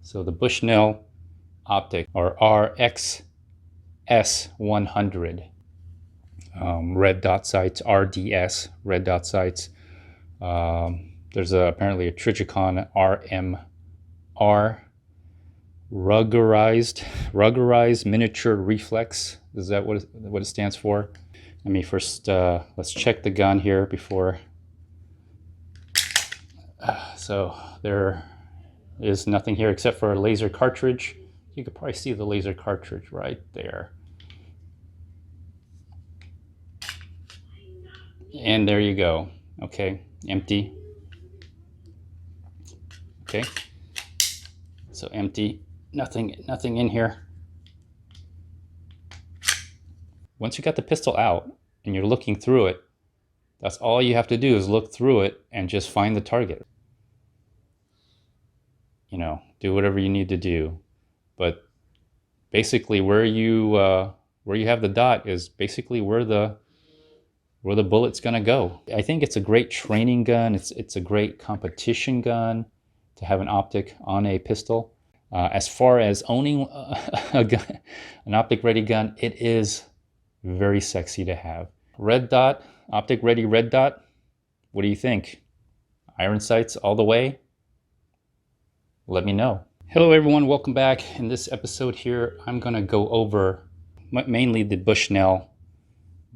So the Bushnell optic, or RXS 100, red dot sights, RDS, red dot sights. There's apparently a Trijicon RMR, ruggerized miniature reflex. Is that what it stands for? Let me first, let's check the gun here before. So there is nothing here except for a laser cartridge. You could probably see the laser cartridge right there. And there you go. Okay, empty. Okay, so empty, nothing in here. Once you got the pistol out and you're looking through it, that's all you have to do is look through it and just find the target. You know, do whatever you need to do, but basically where you have the dot is basically where the bullet's gonna go. I think it's a great training gun. It's a great competition gun to have an optic on a pistol. As far as owning a gun, an optic ready gun, it is very sexy to have. Red dot, optic ready red dot. What do you think? Iron sights all the way? Let me know. Hello everyone, welcome back. In this episode here, I'm gonna go over mainly the Bushnell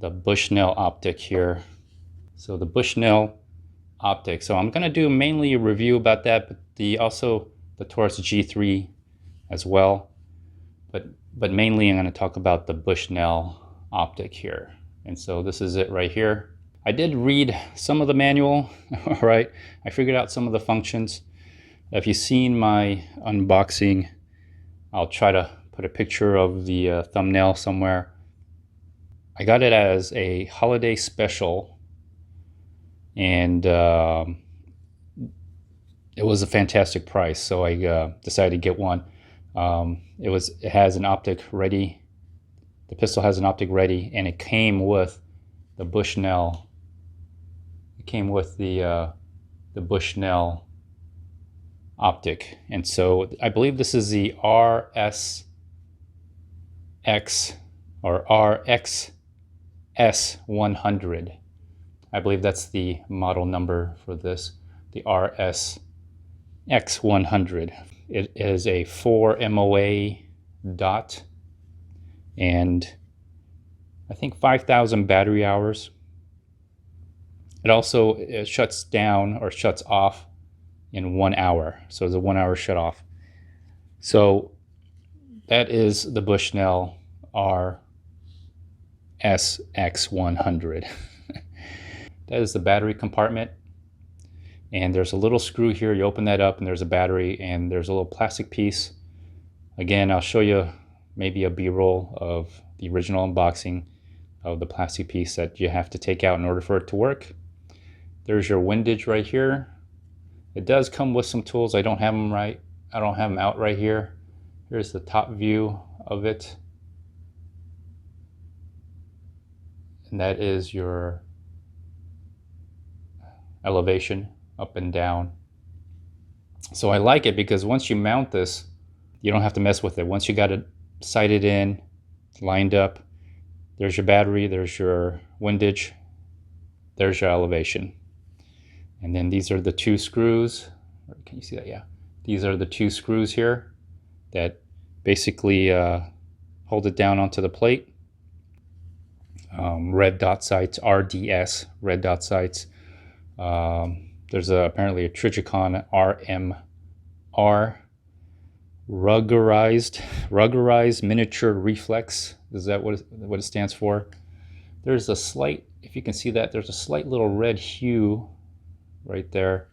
optic here. So the Bushnell optic. So I'm gonna do mainly a review about that, but also the Taurus G3 as well. But mainly I'm gonna talk about the Bushnell optic here. And so this is it right here. I did read some of the manual, all right? I figured out some of the functions. If you've seen my unboxing, I'll try to put a picture of the thumbnail somewhere. I got it as a holiday special, and it was a fantastic price, so I decided to get one. It has an optic ready. The pistol has an optic ready, and it came with the Bushnell. It came with the Bushnell optic, and so I believe this is the RSX or RXS 100. I believe that's the model number for this, the RSX 100. It is a 4 MOA DOT and I think 5,000 battery hours. It shuts down or shuts off in 1 hour. So it's a 1 hour shut off. So that is the Bushnell RSX 100. That is the battery compartment. And there's a little screw here. You open that up and there's a battery and there's a little plastic piece. Again, I'll show you maybe a B-roll of the original unboxing of the plastic piece that you have to take out in order for it to work. There's your windage right here. It does come with some tools. I don't have them out right here. Here's the top view of it. And that is your elevation up and down. So I like it because once you mount this, you don't have to mess with it. Once you got it sighted in, lined up, there's your battery, there's your windage, there's your elevation. And then these are the two screws. Can you see that? Yeah. These are the two screws here that basically hold it down onto the plate. Red dot sights, RDS, red dot sights. There's apparently a Trijicon RMR, ruggerized miniature reflex. Is that what it stands for? There's a slight, if you can see that, there's a slight little red hue right there,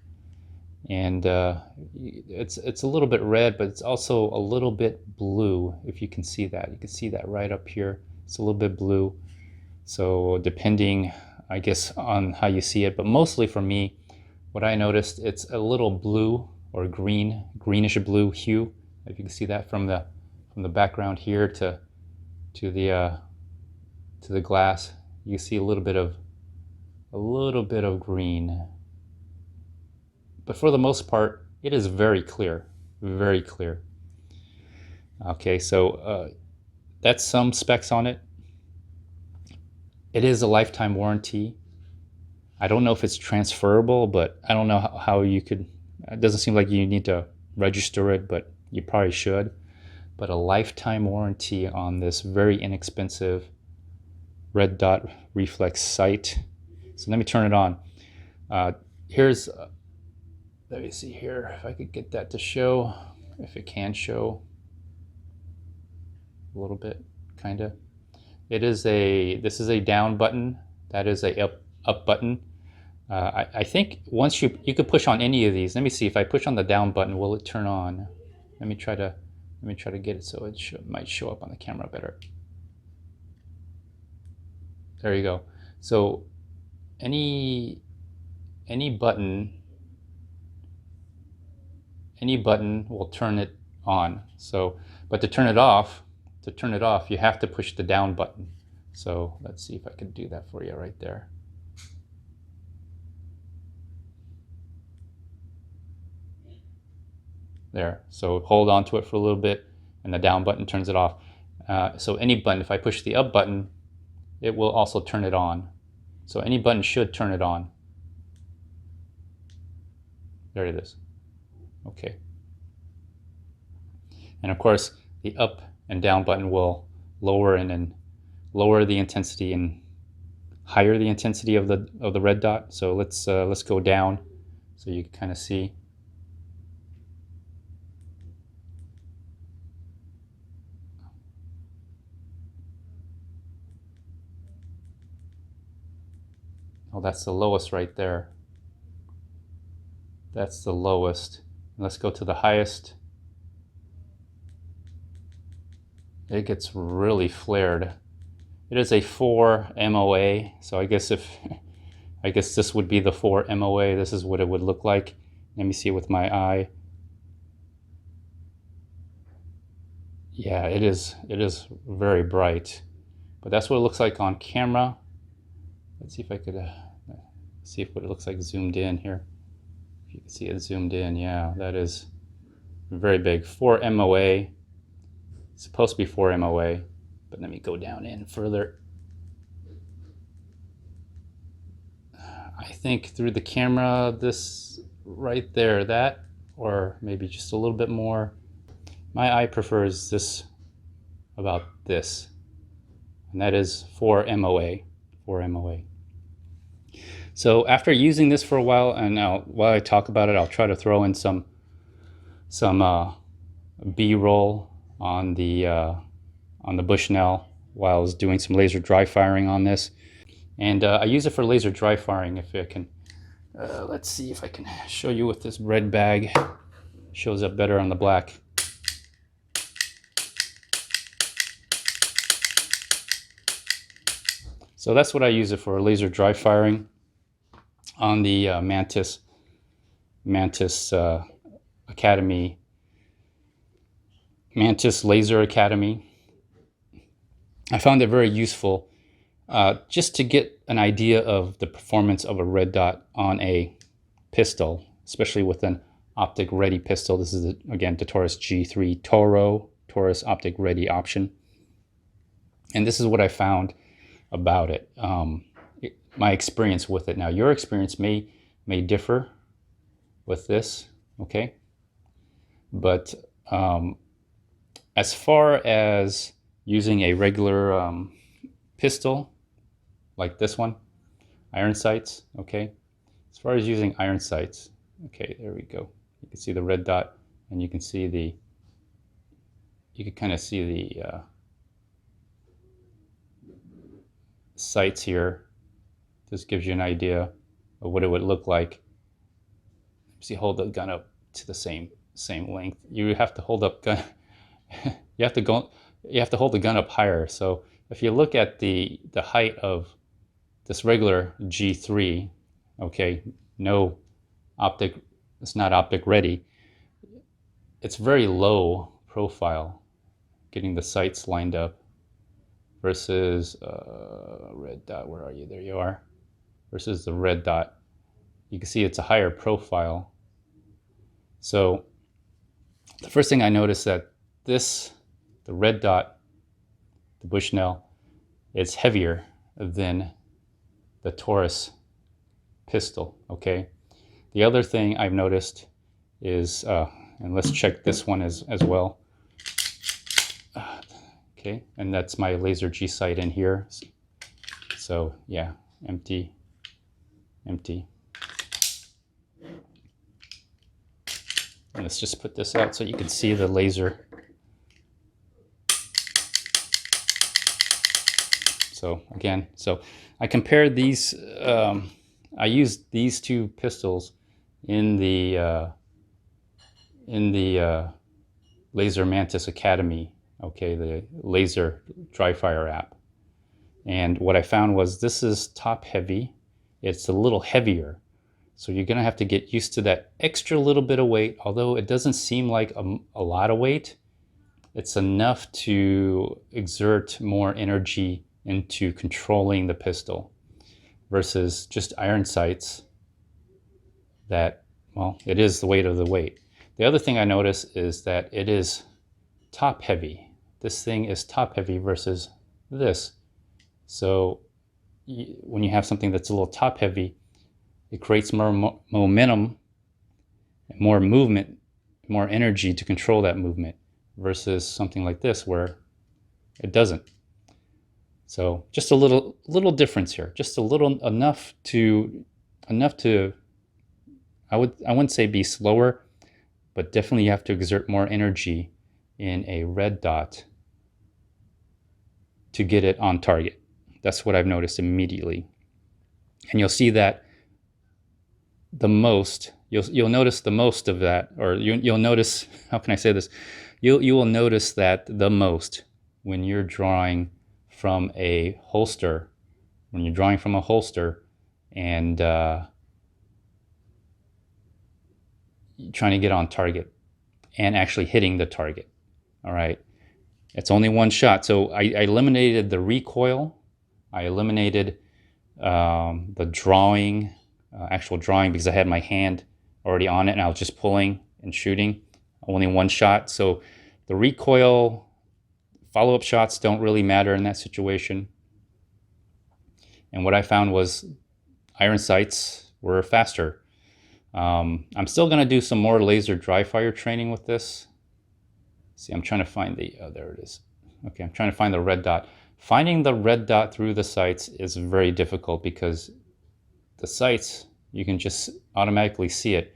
and it's a little bit red, but it's also a little bit blue. If you can see that, you can see that right up here. It's a little bit blue. So depending, I guess, on how you see it, but mostly for me, what I noticed, it's a little blue or greenish blue hue. If you can see that from the background here to the glass, you see a little bit of green. But for the most part, it is very clear, very clear. Okay, so that's some specs on it. It is a lifetime warranty. I don't know if it's transferable, but I don't know how you could, it doesn't seem like you need to register it, but you probably should. But a lifetime warranty on this very inexpensive red dot reflex sight. So let me turn it on. Here's, let me see here if I could get that to show, if it can show a little bit, kind of. This is a down button. That is a up button. I think once you could push on any of these. Let me see if I push on the down button, will it turn on? Let me try to get it so it might show up on the camera better. There you go. So any button will turn it on. So, but to turn it off, you have to push the down button. So let's see if I can do that for you right there. There. So hold on to it for a little bit, and the down button turns it off. So any button, if I push the up button, it will also turn it on. So any button should turn it on. There it is. Okay. And of course, the up and down button will lower and lower the intensity and higher the intensity of the red dot. So let's go down so you can kind of see. Oh, that's the lowest right there. That's the lowest. Let's go to the highest. It gets really flared. It is a 4 MOA, so I guess this would be the 4 MOA. This is what it would look like. Let me see with my eye. Yeah, it is very bright. But that's what it looks like on camera. Let's see if I could see if what it looks like zoomed in here. If you can see it zoomed in, yeah, that is very big. 4 MOA. It's supposed to be 4 MOA, but let me go down in further. I think through the camera, this right there, that, or maybe just a little bit more. My eye prefers this, about this, and that is 4 MOA. 4 MOA. So after using this for a while, and now while I talk about it, I'll try to throw in some B-roll on the Bushnell while I was doing some laser dry firing on this. And I use it for laser dry firing. If I can, let's see if I can show you with this red bag. Shows up better on the black. So that's what I use it for, laser dry firing on the Mantis Academy, Mantis Laser Academy. I found it very useful just to get an idea of the performance of a red dot on a pistol, especially with an optic ready pistol. This is again the Taurus G3 Taurus optic ready option, and this is what I found about it. My experience with it. Now your experience may differ with this, okay? But as far as using a regular pistol like this one, iron sights, okay? As far as using iron sights, okay, there we go. You can see the red dot, and you can see you can kind of see the sights here. This gives you an idea of what it would look like. See, hold the gun up to the same length. You have to hold up gun. You have to hold the gun up higher. So if you look at the height of this regular G3, okay, no optic, it's not optic ready. It's very low profile, getting the sights lined up versus red dot. Where are you? There you are. Versus the red dot. You can see it's a higher profile. So the first thing I noticed that the red dot, the Bushnell, is heavier than the Taurus pistol, okay? The other thing I've noticed is, and let's check this one as well. Okay, and that's my laser G sight in here. So yeah, empty. And let's just put this out so you can see the laser. So again, so I compared these, I used these two pistols in the Laser Mantis Academy, okay, the laser dry fire app. And what I found was this is top heavy. It's a little heavier. So you're gonna have to get used to that extra little bit of weight, although it doesn't seem like a lot of weight. It's enough to exert more energy into controlling the pistol versus just iron sights that, well, it is the weight of the weight. The other thing I noticed is that it is top heavy. This thing is top heavy versus this. So when you have something that's a little top heavy, it creates more momentum, more movement, more energy to control that movement versus something like this where it doesn't. So just a little difference here, just a little enough to I wouldn't say be slower, but definitely you have to exert more energy in a red dot to get it on target. That's what I've noticed immediately. And you'll see that the most, you'll notice the most of that, or you'll notice, how can I say this? You will notice that the most when you're drawing from a holster, and trying to get on target and actually hitting the target. All right, it's only one shot. So I eliminated the recoil. I eliminated the drawing, actual drawing, because I had my hand already on it and I was just pulling and shooting. Only one shot. So the recoil, follow-up shots don't really matter in that situation. And what I found was iron sights were faster. I'm still going to do some more laser dry fire training with this. See, I'm trying to find the, oh, there it is. Okay, I'm trying to find the red dot. Finding the red dot through the sights is very difficult because the sights, you can just automatically see it.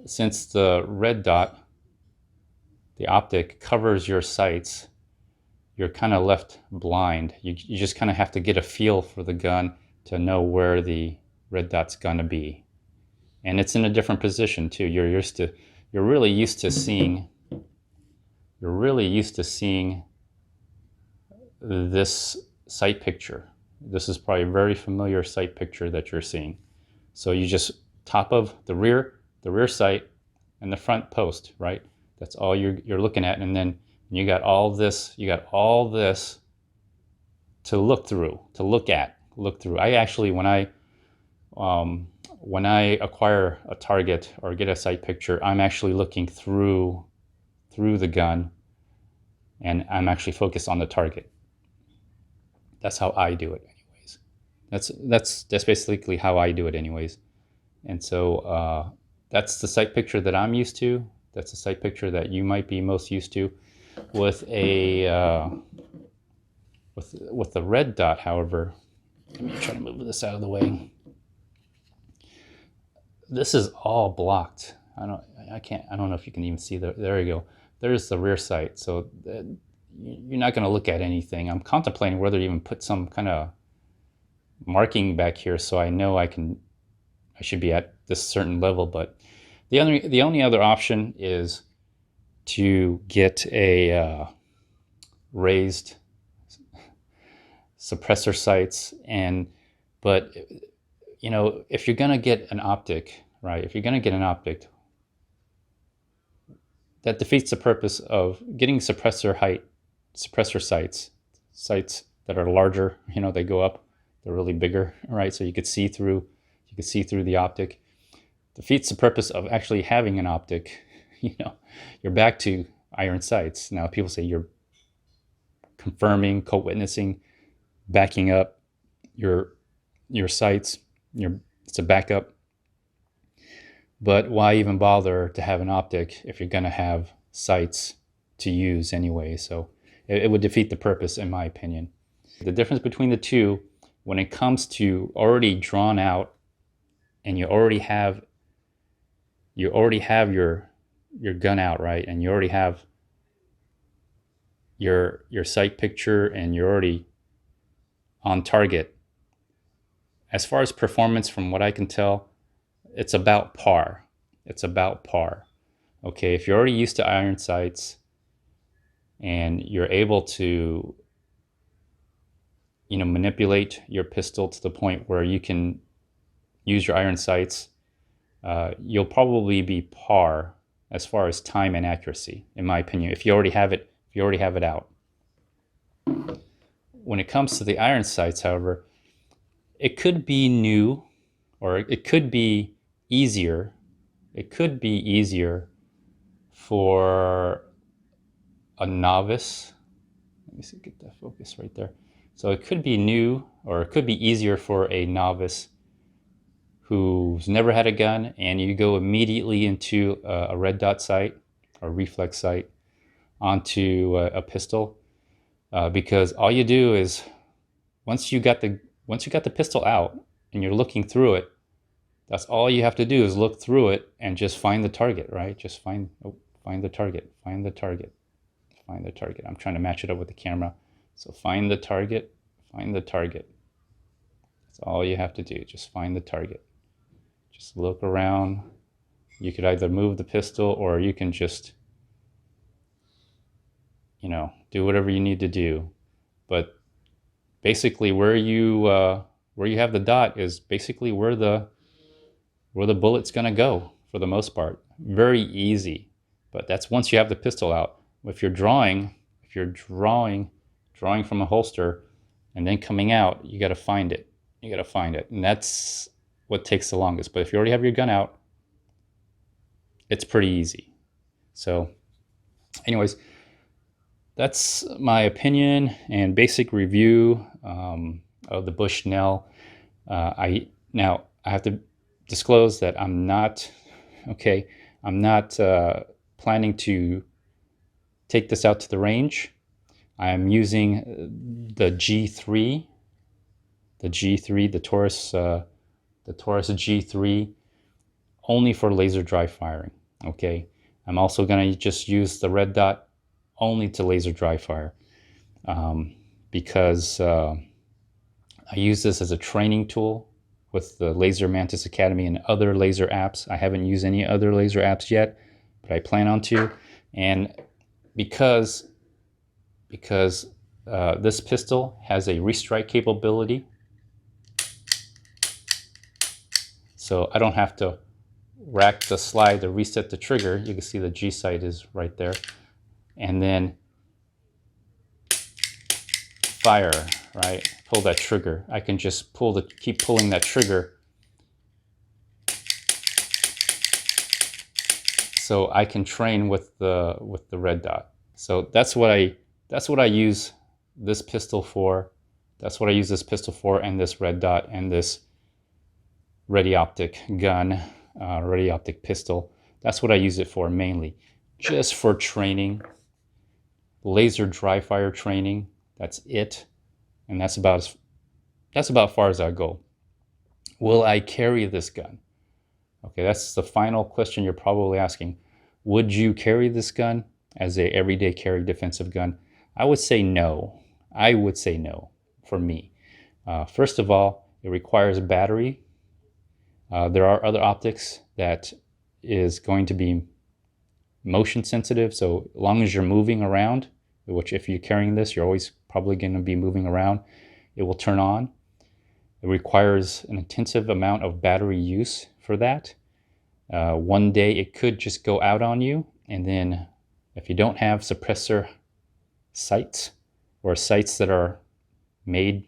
Since the red dot, the optic covers your sights, you're kind of left blind. You just kind of have to get a feel for the gun to know where the red dot's gonna be. And it's in a different position too. You're really used to seeing this sight picture. This is probably a very familiar sight picture that you're seeing. So you just top of the rear sight and the front post, right? That's all you're looking at, and then you got all this to look through, look through. I actually, when I acquire a target or get a sight picture, I'm actually looking through the gun, and I'm actually focused on the target. That's how I do it anyways. That's basically how I do it anyways. And so that's the sight picture that I'm used to. That's the sight picture that you might be most used to. With a with the red dot, however, let me try to move this out of the way. This is all blocked. I don't know if you can even see there you go. There's the rear sight. So you're not going to look at anything. I'm contemplating whether to even put some kind of marking back here so I know I should be at this certain level. But the only other option is to get a raised suppressor sights, but you know, if you're gonna get an optic, right? If you're gonna get an optic, that defeats the purpose of getting suppressor sights that are larger. You know, they go up, they're really bigger, right? So you could see through the optic. Defeats the purpose of actually having an optic. you're back to iron sights. Now people say you're confirming, co-witnessing, backing up your sights. It's a backup. But why even bother to have an optic if you're going to have sights to use anyway? So it would defeat the purpose, in my opinion. The difference between the two, when it comes to already drawn out, and you already have your gun out, right? And you already have your sight picture, and you're already on target. As far as performance, from what I can tell, it's about par. It's about par. Okay, if you're already used to iron sights and you're able to, manipulate your pistol to the point where you can use your iron sights, you'll probably be par as far as time and accuracy, in my opinion, if you already have it out. When it comes to the iron sights, however, it could be new, or it could be easier. It could be easier for a novice. Let me see, get that focus right there. So it could be new, or it could be easier for a novice who's never had a gun, and you go immediately into a red dot sight or reflex sight onto a pistol, because all you do is, once you got the pistol out and you're looking through it, that's all you have to do is look through it and just find the target, right? Just find the target, find the target, find the target. I'm trying to match it up with the camera. So find the target, find the target. That's all you have to do, just find the target. Just look around. You could either move the pistol, or you can just, do whatever you need to do. But basically where you have the dot is basically where the bullet's going to go, for the most part. Very easy. But that's once you have the pistol out. If you're drawing from a holster and then coming out, you got to find it. And that's what takes the longest. But if you already have your gun out, it's pretty easy. So anyways, that's my opinion and basic review of the Bushnell. I have to disclose that I'm not planning to take this out to the range. I am using the G3, the Taurus G3, only for laser dry firing. Okay, I'm also going to just use the red dot only to laser dry fire, because I use this as a training tool with the Laser Mantis Academy and other laser apps. I haven't used any other laser apps yet, but I plan on to. And because this pistol has a restrike capability, so I don't have to rack the slide to reset the trigger. You can see the G sight is right there. And then fire, right? Pull that trigger. I can just keep pulling that trigger. So I can train with the red dot. So that's what I use this pistol for. That's what I use this pistol for, and this red dot, and this ready optic gun, ready optic pistol. That's what I use it for mainly, just for training, laser dry fire training. That's it, and that's about far as I go. Will I carry this gun? Okay, that's the final question you're probably asking. Would you carry this gun as a everyday carry defensive gun? I would say no. I would say no for me. First of all, it requires a battery. There are other optics that is going to be motion sensitive. So as long as you're moving around, which if you're carrying this, you're always probably going to be moving around, it will turn on. It requires an intensive amount of battery use for that. One day it could just go out on you, and then if you don't have suppressor sights, or sights that are made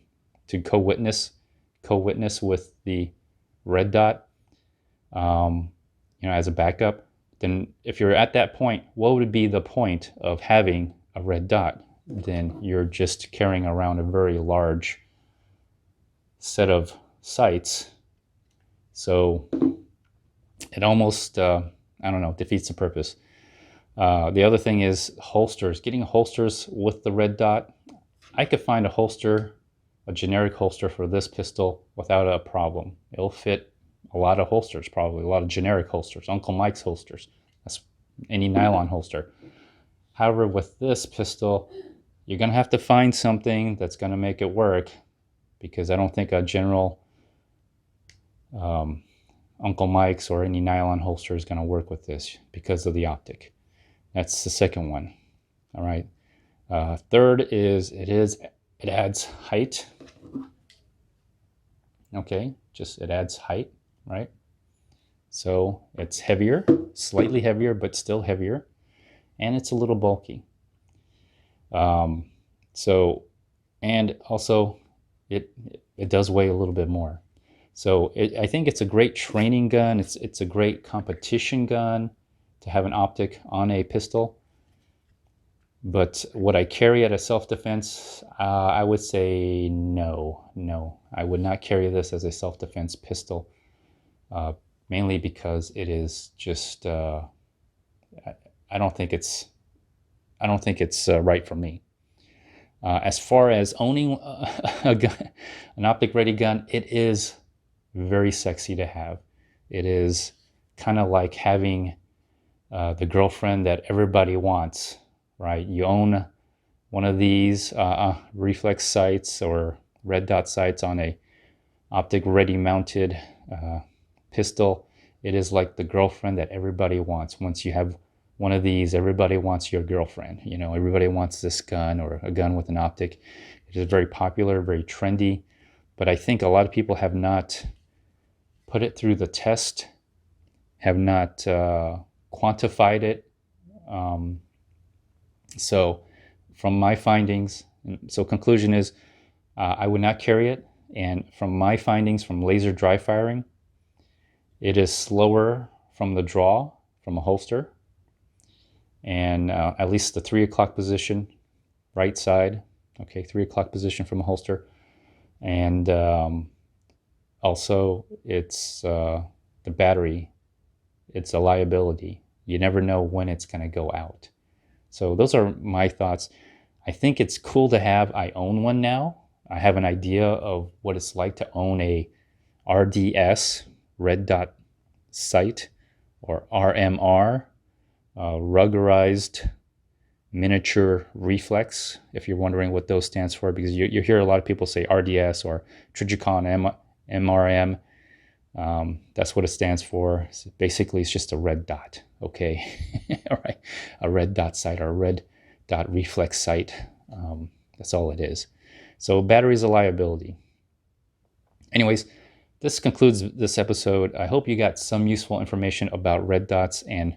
to co-witness with the red dot, as a backup, then if you're at that point, what would be the point of having a red dot? Then you're just carrying around a very large set of sights. So it almost, I don't know, defeats the purpose. The other thing is holsters. Getting holsters with the red dot. I could find a holster, a generic holster for this pistol without a problem. It'll fit a lot of holsters, probably a lot of generic holsters, Uncle Mike's holsters. That's any nylon holster. However, with this pistol, you're going to have to find something that's going to make it work, because I don't think a general Uncle Mike's or any nylon holster is going to work with this because of the optic. That's the second one. All right. Third is it adds height. Okay, just it adds height, right? So it's heavier, slightly heavier, but still heavier, and it's a little bulky. And also it does weigh a little bit more. So I think it's a great training gun. It's a great competition gun to have an optic on a pistol. But would I carry it as self-defense? I would say no. I would not carry this as a self-defense pistol, mainly because it is just. I don't think it's right for me. As far as owning a gun, an optic-ready gun, it is very sexy to have. It is kind of like having the girlfriend that everybody wants. Right, you own one of these reflex sights or red dot sights on a optic ready mounted pistol. It is like the girlfriend that everybody wants. Once you have one of these, everybody wants your girlfriend. You know, everybody wants this gun or a gun with an optic. It is very popular, very trendy, but I think a lot of people have not put it through the test, have not quantified it. So from my findings, so conclusion is I would not carry it. And from my findings from laser dry firing, it is slower from the draw from a holster. And at least the 3 o'clock position, right side, okay, 3 o'clock position from a holster. And also it's the battery, it's a liability. You never know when it's going to go out. So those are my thoughts. I think it's cool to have. I own one now. I have an idea of what it's like to own a RDS, red dot sight, or RMR, ruggedized miniature reflex, if you're wondering what those stands for, because you hear a lot of people say RDS or Trijicon MRM. That's what it stands for. So basically, it's just a red dot. Okay, all right, a red dot sight or a red dot reflex sight. That's all it is. So battery is a liability. Anyways, this concludes this episode. I hope you got some useful information about red dots and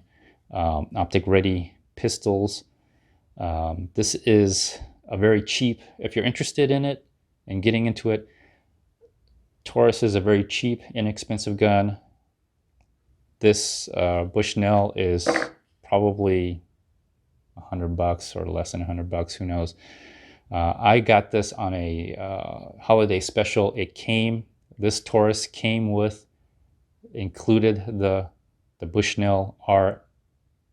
optic-ready pistols. This is a very cheap, if you're interested in it and getting into it, Taurus is a very cheap, inexpensive gun. This Bushnell is probably $100 or less than $100, who knows. I got this on a holiday special. This Taurus came with, included the Bushnell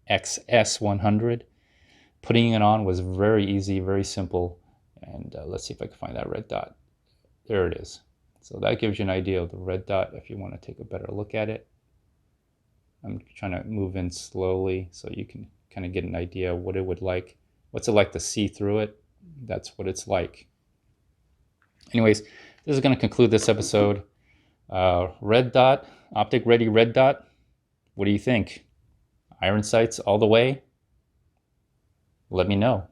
RXS 100. Putting it on was very easy, very simple. And let's see if I can find that red dot. There it is. So that gives you an idea of the red dot if you want to take a better look at it. I'm trying to move in slowly so you can kind of get an idea of what it would like. What's it like to see through it? That's what it's like. Anyways, this is going to conclude this episode. Red dot, optic ready red dot. What do you think? Iron sights all the way? Let me know.